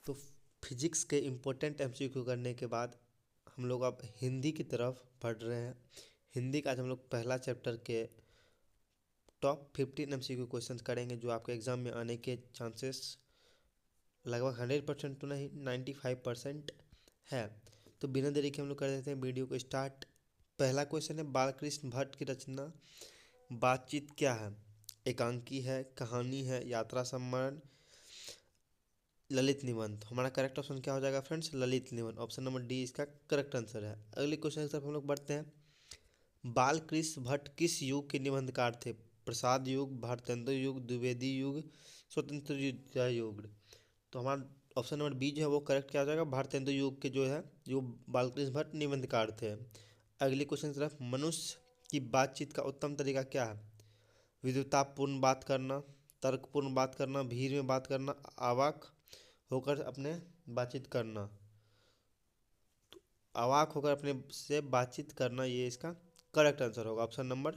तो फिजिक्स के important MCQ करने के बाद हम लोग अब हिंदी की तरफ बढ़ रहे हैं। हिंदी का आज हम लोग पहला चैप्टर के टॉप 15 एमसीक्यू क्वेश्चन करेंगे जो आपके एग्जाम में आने के चांसेस लगभग 100% तो नहीं 95% है। तो बिना देरी के हम लोग कर देते हैं वीडियो को स्टार्ट। पहला क्वेश्चन है, बालकृष्ण भट्ट की रचना बातचीत क्या है? एकांकी है, कहानी है, यात्रा सम्मान, ललित निबंध। हमारा करेक्ट ऑप्शन क्या हो जाएगा फ्रेंड्स? ललित निबंध। ऑप्शन नंबर डी इसका करेक्ट आंसर है। अगले क्वेश्चन की तरफ हम लोग बढ़ते हैं। बालकृष्ण भट्ट किस युग के निबंधकार थे? प्रसाद युग, भारतेंदु युग, द्विवेदी युग, स्वतंत्र युग। तो हमारा ऑप्शन नंबर बी जो है वो करेक्ट क्या हो जाएगा? भारतेंदु युग के जो है जो बालकृष्ण भट्ट निबंधकार थे। अगले क्वेश्चन की तरफ, मनुष्य की बातचीत का उत्तम तरीका क्या है? विद्वतापूर्ण बात करना, तर्कपूर्ण बात करना, भीड़ में बात करना, अवाक होकर अपने बातचीत करना। अवाक होकर अपने से बातचीत करना ये इसका करेक्ट आंसर होगा। ऑप्शन नंबर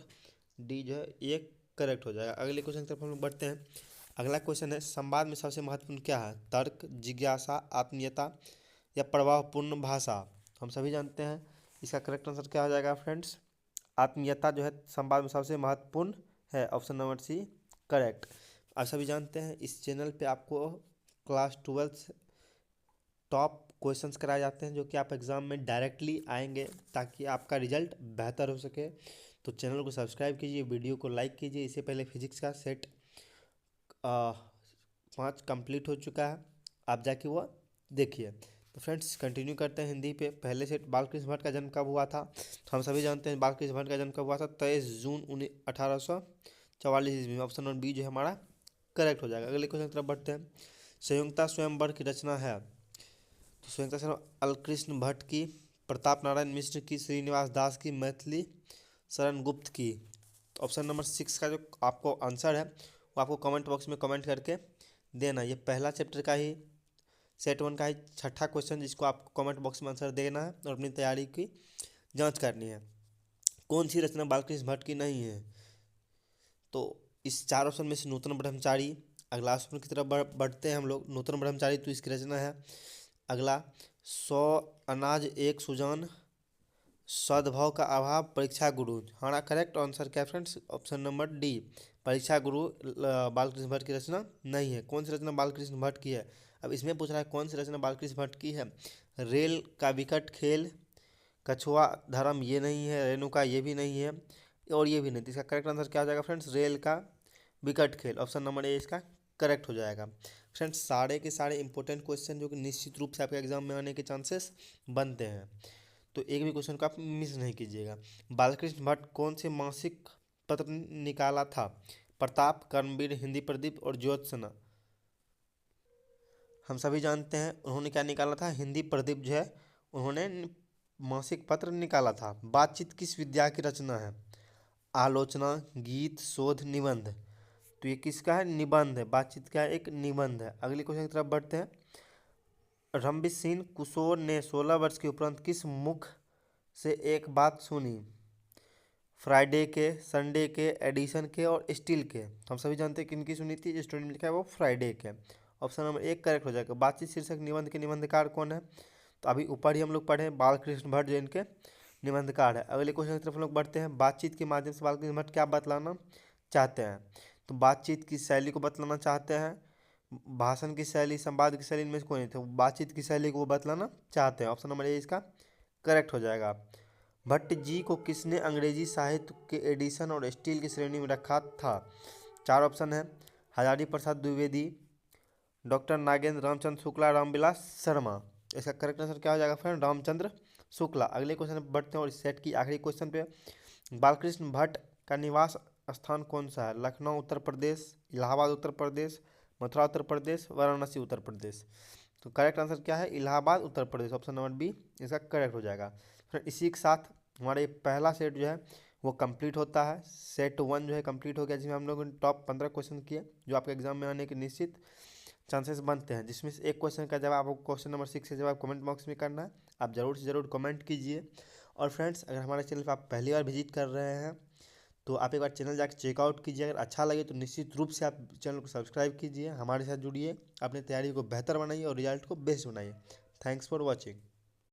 डी जो है ये करेक्ट हो जाएगा। अगले क्वेश्चन की तरफ हम लोग बढ़ते हैं। अगला क्वेश्चन है, संवाद में सबसे महत्वपूर्ण क्या है? तर्क, जिज्ञासा, आत्मीयता या प्रभावपूर्ण भाषा। हम सभी जानते हैं इसका करेक्ट आंसर क्या हो जाएगा फ्रेंड्स? आत्मीयता जो है संवाद में सबसे महत्वपूर्ण है। Option number C correct. आप सभी जानते हैं इस चैनल पे आपको क्लास 12 टॉप क्वेश्चंस कराए जाते हैं जो कि आप एग्ज़ाम में डायरेक्टली आएंगे ताकि आपका रिजल्ट बेहतर हो सके। तो चैनल को सब्सक्राइब कीजिए, वीडियो को लाइक कीजिए। इससे पहले फिजिक्स का सेट 5 कंप्लीट हो चुका है, आप जाके वो देखिए। तो फ्रेंड्स कंटिन्यू करते हैं हिंदी पे। पहले सेट, बालकृष्ण भट्ट का जन्म कब हुआ था? तो हम सभी जानते हैं बालकृष्ण भट्ट का जन्म कब हुआ था? 23 जून 1844 ईस्वी में। ऑप्शन नंबर बी जो है हमारा करेक्ट हो जाएगा। अगले क्वेश्चन की तरफ बढ़ते हैं। संयुक्ता स्वयंवर की रचना है? तो संयुक्ता स्वयं अलकृष्ण भट्ट की, प्रताप नारायण मिश्र की, श्रीनिवास दास की, मैथिली शरण गुप्त की। तो ऑप्शन नंबर 6 का जो आपको आंसर है वो आपको कमेंट बॉक्स में कमेंट करके देना। ये पहला चैप्टर का ही सेट 1 का ही छठा क्वेश्चन जिसको आपको कमेंट बॉक्स में आंसर देना है और अपनी तैयारी की जांच करनी है। कौन सी रचना बालकृष्ण भट्ट की नहीं है? तो इस चार ऑप्शन में से नूतन ब्रह्मचारी। अगला ऑप्शन की तरफ बढ़ते हैं हम लोग। नूतन ब्रह्मचारी तो इसकी रचना है। अगला, 100 अनाज एक सुजान, सद्भाव का अभाव, परीक्षा गुरु। हमारा करेक्ट आंसर क्या फ्रेंड्स? ऑप्शन नंबर डी परीक्षा गुरु बालकृष्ण भट्ट की रचना नहीं है। कौन सी रचना बालकृष्ण भट्ट की है? अब इसमें पूछ रहा है कौन सी रचना बालकृष्ण भट्ट की है। रेल का विकट खेल, कछुआ धर्म ये नहीं है, रेणुका ये भी नहीं है और ये भी नहीं। तो इसका करेक्ट आंसर क्या हो जाएगा फ्रेंड्स? रेल का विकट खेल। ऑप्शन नंबर ए इसका करेक्ट हो जाएगा। फ्रेंड्स सारे के सारे इंपॉर्टेंट क्वेश्चन जो कि निश्चित रूप से आपके एग्जाम में आने के चांसेस बनते हैं, तो एक भी क्वेश्चन को आप मिस नहीं कीजिएगा। बालकृष्ण भट्ट कौन से मासिक पत्र निकाला था? प्रताप, कर्मवीर, हिंदी प्रदीप और ज्योत्सना। हम सभी जानते हैं उन्होंने क्या निकाला था? हिंदी प्रदीप जो है उन्होंने मासिक पत्र निकाला था। बातचीत किस विद्या की रचना है? आलोचना, गीत, शोध, निबंध। तो ये किसका है? निबंध है। बातचीत क्या है? एक निबंध है। अगले क्वेश्चन की तरफ बढ़ते हैं। रणबीर किशोर ने 16 वर्ष के उपरांत किस मुख से एक बात सुनी? फ्राइडे के, संडे के, एडिशन के और स्टील के। तो हम सभी जानते हैं किनकी सुनी थी? स्टूडेंट लिखा है वो फ्राइडे के। ऑप्शन नंबर एक करेक्ट हो जाएगा। बातचीत शीर्षक निबंध के निबंधकार कौन है? तो अभी ऊपर ही हम लोग पढ़े बालकृष्ण भट्ट जो इनके निबंधकार है। अगले क्वेश्चन की तरफ हम लोग बढ़ते हैं। बातचीत के माध्यम से बालकृष्ण भट्ट क्या बतलाना चाहते हैं? तो बातचीत की शैली को बतलाना चाहते हैं, भाषण की शैली, संवाद की शैली, इनमें से कोई नहीं थे। बातचीत की शैली को वो बतलाना चाहते हैं। ऑप्शन नंबर ए इसका करेक्ट हो जाएगा। भट्ट जी को किसने अंग्रेजी साहित्य के एडिशन और स्टील की श्रेणी में रखा था? चार ऑप्शन है। हजारी प्रसाद द्विवेदी, डॉक्टर नागेंद्र रामचंद्र शुक्ला, रामविलास शर्मा। इसका करेक्ट आंसर क्या हो जाएगा फ्रेंड? रामचंद्र शुक्ला। अगले क्वेश्चन पे बढ़ते हैं और इस सेट की आखिरी क्वेश्चन पे। बालकृष्ण भट्ट का निवास स्थान कौन सा है? लखनऊ उत्तर प्रदेश, इलाहाबाद उत्तर प्रदेश, मथुरा उत्तर प्रदेश, वाराणसी उत्तर प्रदेश। तो करेक्ट आंसर क्या है? Allahabad Uttar Pradesh. Option number B इसका करेक्ट हो जाएगा। फिर इसी के साथ हमारा ये पहला सेट जो है वो कंप्लीट होता है। सेट 1 जो है कंप्लीट हो गया जिसमें हम लोगों ने टॉप 15 क्वेश्चन किए जो आपके एग्जाम में आने के निश्चित चांसेस बनते हैं, जिसमें से एक क्वेश्चन का जवाब आपको क्वेश्चन नंबर 6 से जवाब कमेंट बॉक्स में करना है। आप ज़रूर से ज़रूर कमेंट कीजिए। और फ्रेंड्स अगर हमारे चैनल पर आप पहली बार विजिट कर रहे हैं तो आप एक बार चैनल जाकर चेकआउट कीजिए। अगर अच्छा लगे तो निश्चित रूप से आप चैनल को सब्सक्राइब कीजिए, हमारे साथ जुड़िए, अपनी तैयारी को बेहतर बनाइए और रिजल्ट को बेस्ट बनाइए। Thanks for watching.